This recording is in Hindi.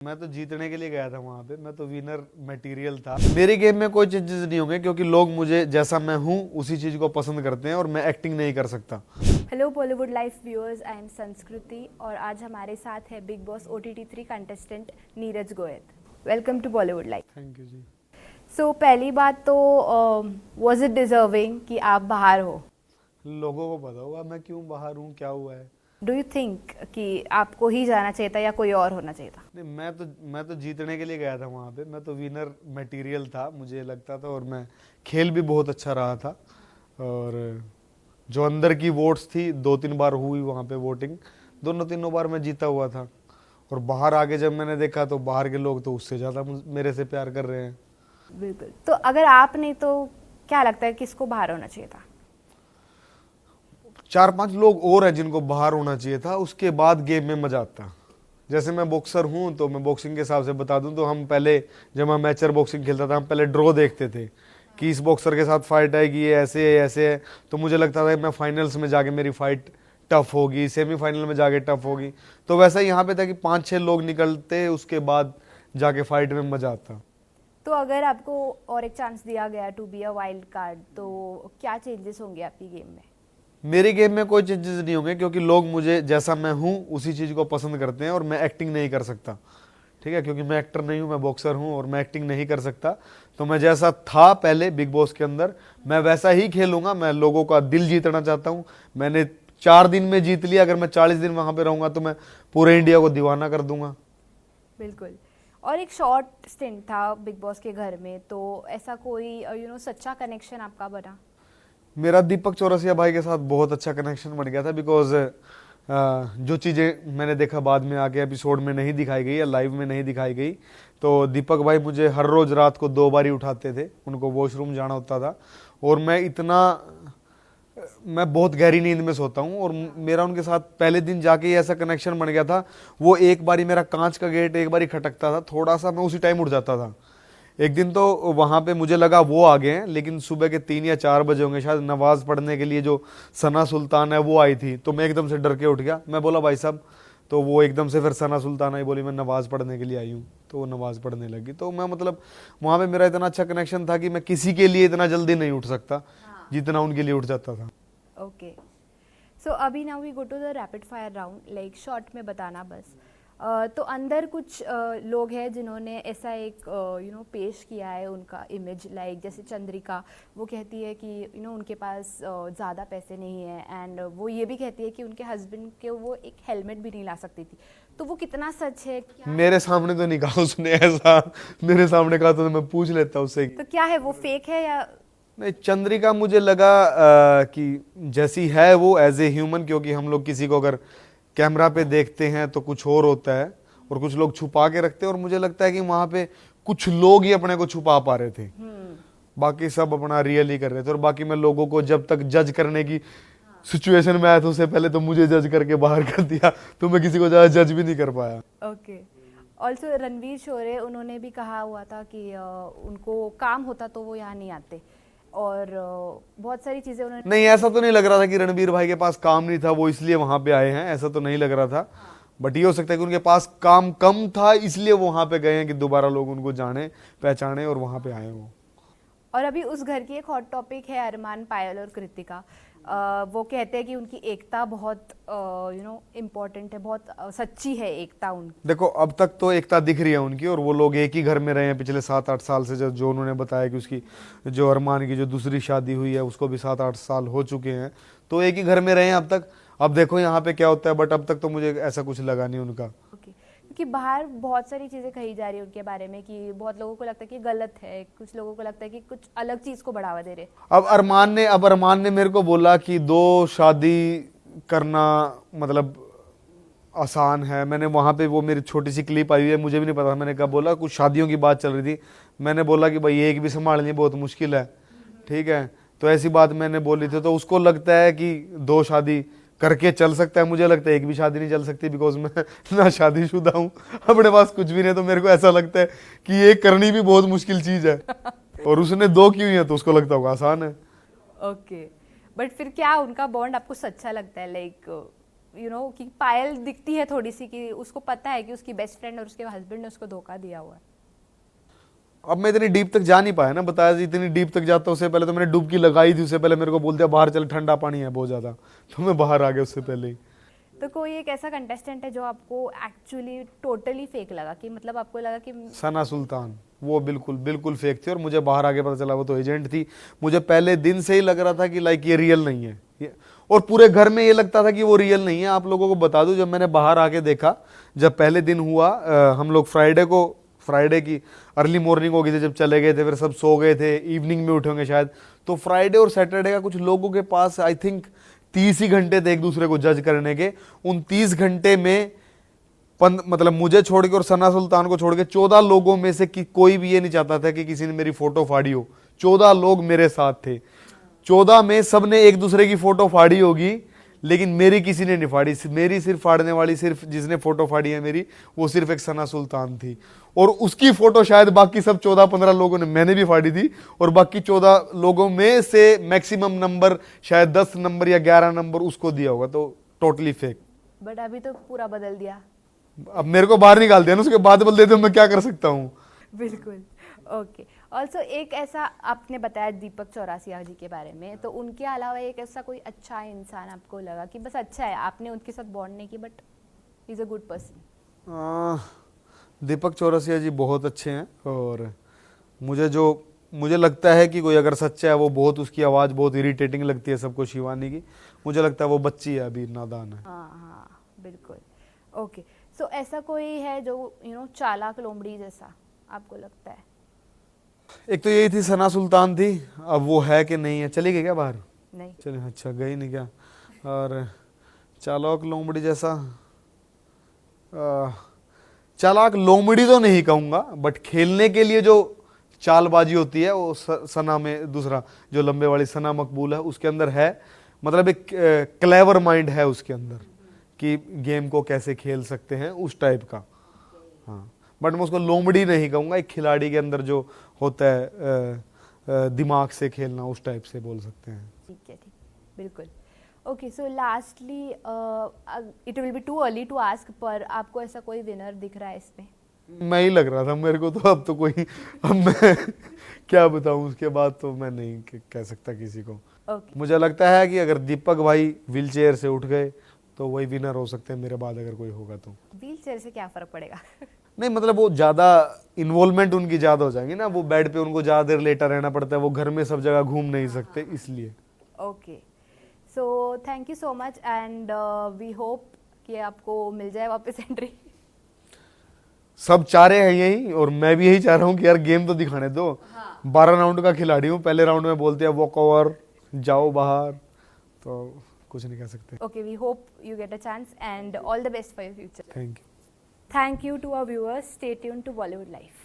मैं तो जीतने के लिए गया था वहां पे, मैं तो विनर मटेरियल था। मेरी गेम में कोई चेंजेस नहीं होंगे क्योंकि लोग मुझे जैसा मैं हूँ उसी चीज को पसंद करते हैं और मैं एक्टिंग नहीं कर सकता। Hello Bollywood live viewers, I am Sanskriti और आज हमारे साथ है Bigg Boss OTT 3 contestant Neeraj Goyal. Welcome to Bollywood live. Thank you ji. So पहली बात तो वाज इट डिजर्विंग कि आप बाहर हो? लोगों को पता होगा मैं क्यों बाहर हूँ, क्या हुआ है। डू यू थिंक कि आपको ही जाना चाहिए था या कोई और होना चाहिए था? नहीं, मैं तो जीतने के लिए गया था वहां पे, मैं तो विनर मटेरियल था मुझे लगता था, और मैं खेल भी बहुत अच्छा रहा था। और जो अंदर की वोट्स थी 2-3 बार हुई वहां पे वोटिंग, दोनों तीनों बार मैं जीता हुआ था। और बाहर आके जब मैंने देखा तो बाहर के लोग तो उससे ज्यादा मेरे से प्यार कर रहे हैं। बिल्कुल। तो अगर आप नहीं तो क्या लगता है किसको बाहर होना चाहिए था? 4-5 लोग और हैं जिनको बाहर होना चाहिए था, उसके बाद गेम में मजा आता। जैसे मैं बॉक्सर हूं तो मैं बॉक्सिंग के हिसाब से बता दूं तो हम पहले, जब मैं मैचर बॉक्सिंग खेलता था, हम पहले ड्रॉ देखते थे कि इस बॉक्सर के साथ फाइट आएगी, ये ऐसे है ऐसे है। तो मुझे लगता था कि मैं फाइनल्स में जाके मेरी फाइट टफ होगी, सेमीफाइनल में जाके टफ होगी। तो वैसा यहाँ पे था कि 5-6 लोग निकलते, उसके बाद जाके फाइट में मजा आता। तो अगर आपको और एक चांस दिया गया to be a wild card तो क्या चेंजेस होंगे आपकी गेम में? मेरी गेम में कोई चेंजेस नहीं होंगे क्योंकि लोग मुझे जैसा मैं हूं उसी चीज को पसंद करते हैं और मैं एक्टिंग नहीं कर सकता। ठीक है, क्योंकि मैं एक्टर नहीं हूं, मैं बॉक्सर हूं और मैं एक्टिंग नहीं कर सकता। तो मैं जैसा था पहले बिग बॉस के अंदर, मैं वैसा ही खेलूंगा। मैं लोगों का दिल जीतना चाहता हूं। मैंने 4 दिन में जीत लिया, अगर मैं 40 दिन वहां पे रहूंगा तो मैं पूरे इंडिया को दीवाना कर दूंगा। बिल्कुल। और एक शॉर्ट स्टिंट था बिग बॉस के घर में, तो ऐसा कोई सच्चा कनेक्शन आपका बना? मेरा दीपक चौरसिया भाई के साथ बहुत अच्छा कनेक्शन बन गया था, बिकॉज जो चीज़ें मैंने देखा बाद में आके एपिसोड में नहीं दिखाई गई या लाइव में नहीं दिखाई गई, तो दीपक भाई मुझे हर रोज रात को 2 बार ही उठाते थे, उनको वॉशरूम जाना होता था। और मैं बहुत गहरी नींद में सोता हूँ, और मेरा उनके साथ पहले दिन जाके ही ऐसा कनेक्शन बन गया था। वो एक बारी मेरा कांच का गेट एक बारी खटकता था, थोड़ा सा मैं उसी टाइम उठ जाता था। एक दिन तो वहां पे मुझे लगा वो आ गए हैं, लेकिन सुबह के 3 या 4 बजे होंगे शायद, नमाज पढ़ने के लिए जो सना सुल्तान है वो आई थी। तो मैं एकदम से डर के उठ गया, मैं बोला भाई साहब, तो वो एकदम से फिर सना सुल्तान आई, बोली मैं नमाज पढ़ने के लिए आई हूँ, तो वो नमाज पढ़ने लगी। तो मैं मतलब वहां पे मेरा इतना अच्छा कनेक्शन था कि मैं किसी के लिए इतना जल्दी नहीं उठ सकता जितना उनके लिए उठ जाता था। ओके। सो अभी now we go to the rapid fire round, like short में बताना बस। तो अंदर कुछ लोग हैं जिन्होंने ऐसा एक पेश किया है उनका इमेज, लाइक जैसे चंद्रिका, वो कहती है कि उनके पास ज़्यादा पैसे नहीं है, एंड वो ये भी कहती है कि उनके हस्बैंड के वो एक हेलमेट भी नहीं ला सकती थी। तो वो कितना सच है? मेरे सामने तो नहीं कहा उसने ऐसा, मेरे सामने कहा तो मैं पूछ लेता उससे। तो क्या है वो, फेक है या? नहीं, चंद्रिका मुझे लगा कि जैसी है वो एज ए ह्यूमन, क्योंकि हम लोग किसी को अगर कैमरा पे देखते हैं तो कुछ और होता है और कुछ लोग छुपा के रखते हैं, और मुझे लगता है कि वहां पे कुछ लोग ही अपने को छुपा पा रहे थे, बाकी सब अपना रियल ही कर रहे थे। और बाकी मैं लोगों को जब तक जज करने की सिचुएशन में आया था उससे पहले तो मुझे जज करके बाहर कर दिया, तो मैं किसी को ज्यादा जज भी नहीं कर पाया। ओके। ऑल्सो रणवीर शोरे, उन्होंने भी कहा हुआ था कि उनको काम होता तो वो यहाँ नहीं आते, और बहुत सारी चीजें उन्होंने। नहीं, ऐसा तो नहीं लग रहा था कि रणबीर भाई के पास काम नहीं था वो इसलिए वहां पे आए हैं, ऐसा तो नहीं लग रहा था। बट ये हो सकता है कि उनके पास काम कम था इसलिए वो वहां पे गए हैं कि दोबारा लोग उनको जाने पहचाने और वहां पे आए वो। और अभी उस घर की एक हॉट टॉपिक है अरमान, पायल और कृतिका। वो कहते हैं कि उनकी एकता बहुत इम्पोर्टेंट है, बहुत सच्ची है एकता उनकी। देखो, अब तक तो एकता दिख रही है उनकी, और वो लोग एक ही घर में रहे हैं पिछले 7-8 साल से। जो उन्होंने बताया कि उसकी जो अरमान की जो दूसरी शादी हुई है उसको भी 7-8 साल हो चुके हैं, तो एक ही घर में रहे हैं अब तक। अब देखो यहाँ पे क्या होता है, बट अब तक तो मुझे ऐसा कुछ लगा नहीं उनका। ओके। क्योंकि बाहर बहुत सारी चीजें कही जा रही है उनके बारे में कि बहुत लोगों को लगता है कि गलत है, कुछ लोगों को लगता है कि कुछ अलग चीज को बढ़ावा दे रहे। अब अरमान ने मेरे को बोला कि 2 शादी करना मतलब आसान है। मैंने वहां पे, वो मेरी छोटी सी क्लिप आई हुई है, मुझे भी नहीं पता, मैंने कहा बोला कुछ शादियों की बात चल रही थी, मैंने बोला कि भाई एक भी संभालनी बहुत मुश्किल है। ठीक है, तो ऐसी बात मैंने बोली थी, तो उसको लगता है कि 2 शादी करके चल सकता है, मुझे लगता है एक भी शादी नहीं चल सकती, बिकॉज मैं ना शादीशुदा हूँ, अपने पास कुछ भी नहीं, तो मेरे को ऐसा लगता है कि ये करनी भी बहुत मुश्किल चीज है। और उसने 2 की हुई है तो उसको लगता होगा आसान है। ओके। बट फिर क्या उनका बॉन्ड आपको सच्चा लगता है, लाइक यू नो कि पायल दिखती है थोड़ी सी कि उसको पता है कि उसकी बेस्ट फ्रेंड और उसके हस्बैंड ने उसको धोखा दिया हुआ है। अब मैं इतनी डीप तक जा नहीं पाया ना, बताया जी इतनी डीप तक जाता उससे पहले तो मैंने डुबकी लगाई थी, उससे पहले मेरे को बोल दिया बाहर चल ठंडा पानी है बहुत ज्यादा, तो मैं बाहर आ गया उससे पहले ही। तो कोई एक ऐसा कंटेस्टेंट है जो आपको एक्चुअली टोटली फेक लगा, कि मतलब आपको लगा कि सना सुल्तान, वो बिल्कुल बिल्कुल फेक थी और मुझे बाहर आके पता चला वो तो एजेंट थी। मुझे पहले दिन से ही लग रहा था कि लाइक ये रियल नहीं है, और पूरे घर में ये लगता था कि वो रियल नहीं है। आप लोगों को बता दूं, जब मैंने बाहर आके देखा, जब पहले दिन हुआ, हम लोग फ्राइडे की अर्ली मॉर्निंग हो गई थी, जब चले गए थे, फिर सब सो गए थे, इवनिंग में उठे होंगे शायद, तो फ्राइडे और सैटरडे का कुछ लोगों के पास आई थिंक 30 ही घंटे थे एक दूसरे को जज करने के। उन 30 घंटे में मतलब मुझे छोड़ के और सना सुल्तान को छोड़ के 14 लोगों में से कोई भी ये नहीं चाहता था कि किसी ने मेरी फोटो फाड़ी हो। 14 लोग मेरे साथ थे, 14 में सब ने एक दूसरे की फोटो फाड़ी होगी, लेकिन मेरी किसी ने नहीं फाड़ी। मेरी सिर्फ फाड़ने वाली, सिर्फ जिसने फोटो फाड़ी है मेरी, वो सिर्फ एक सना सुल्तान थी, और उसकी फोटो शायद बाकी सब 14-15 लोगों ने, मैंने भी फाड़ी थी, और बाकी 14 लोगों में से मैक्सिमम नंबर शायद 10 नंबर या 11 नंबर उसको दिया होगा, तो टोटली फेक। बट अभी तो पूरा बदल दिया। अब मेरे को बाहर निकाल दिया ना, उसके बाद बदल देते मैं क्या कर सकता हूँ। बिल्कुल। ओके, ऑल्सो एक ऐसा आपने बताया दीपक चौरासिया जी के बारे में, तो उनके अलावा एक ऐसा कोई अच्छा इंसान आपको लगा कि बस अच्छा है, आपने उनके साथ बॉन्ड नहीं की but he is a good person? Deepak Chaurasia ji बहुत अच्छे हैं, और मुझे लगता है कि कोई अगर सच्चा है, वो बहुत, उसकी आवाज़ बहुत इरिटेटिंग लगती है सबको, शिवानी की। मुझे लगता है वो बच्ची है, अभी नादान है। हाँ हाँ बिल्कुल। ओके, सो ऐसा कोई है जो यू नो चालाक लोमड़ी जैसा आपको लगता है? एक तो यही थी, सना सुल्तान थी, अब वो है कि नहीं है, चली गई क्या बाहर? नहीं। चले, अच्छा गई नहीं क्या? और चालाक लोमड़ी जैसा, चालाक लोमड़ी तो नहीं कहूंगा, बट खेलने के लिए जो चालबाजी होती है वो सना में, दूसरा जो लंबे वाली सना मकबूल है, उसके अंदर है। मतलब एक क्लेवर माइंड है उसके अंदर कि गेम को कैसे खेल सकते हैं, उस टाइप का। हाँ, बट मैं उसको लोमड़ी नहीं कहूंगा, एक खिलाड़ी के अंदर जो होता है दिमाग से खेलना, उस टाइप से बोल सकते हैं। ठीक है, ठीक, बिल्कुल। Okay, so lastly it will be too early to ask, पर आपको ऐसा कोई विनर दिख रहा है इसमें? मैं ही लग रहा था मेरे को, तो अब तो कोई, अब मैं क्या बताऊं, उसके बाद तो मैं नहीं कह सकता किसी को। Okay. मुझे लगता है कि अगर दीपक भाई व्हील चेयर से उठ गए तो वही विनर हो सकते हैं मेरे बाद, अगर कोई होगा तो। व्हील चेयर से क्या फर्क पड़ेगा? नहीं, मतलब वो ज्यादा इन्वॉल्वमेंट उनकी ज्यादा हो जाएगी ना, वो बेड पे उनको ज्यादा देर लेटा रहना पड़ता है, वो घर में सब जगह घूम नहीं सकते, इसलिए। Okay, so thank you so much, and we hope कि आपको मिल जाए वापस एंट्री। सब चाह रहे हैं यही, और मैं भी यही चाह रहा हूँ कि यार गेम तो दिखाने दो। 12 राउंड का खिलाड़ी हूँ, पहले राउंड में बोलते हैं वॉक ओवर, जाओ बाहर, तो कुछ नहीं कह सकते। Okay, we hope you get a chance and all the best for your future. Thank you. Thank you to our viewers. Stay tuned to Bollywood Life.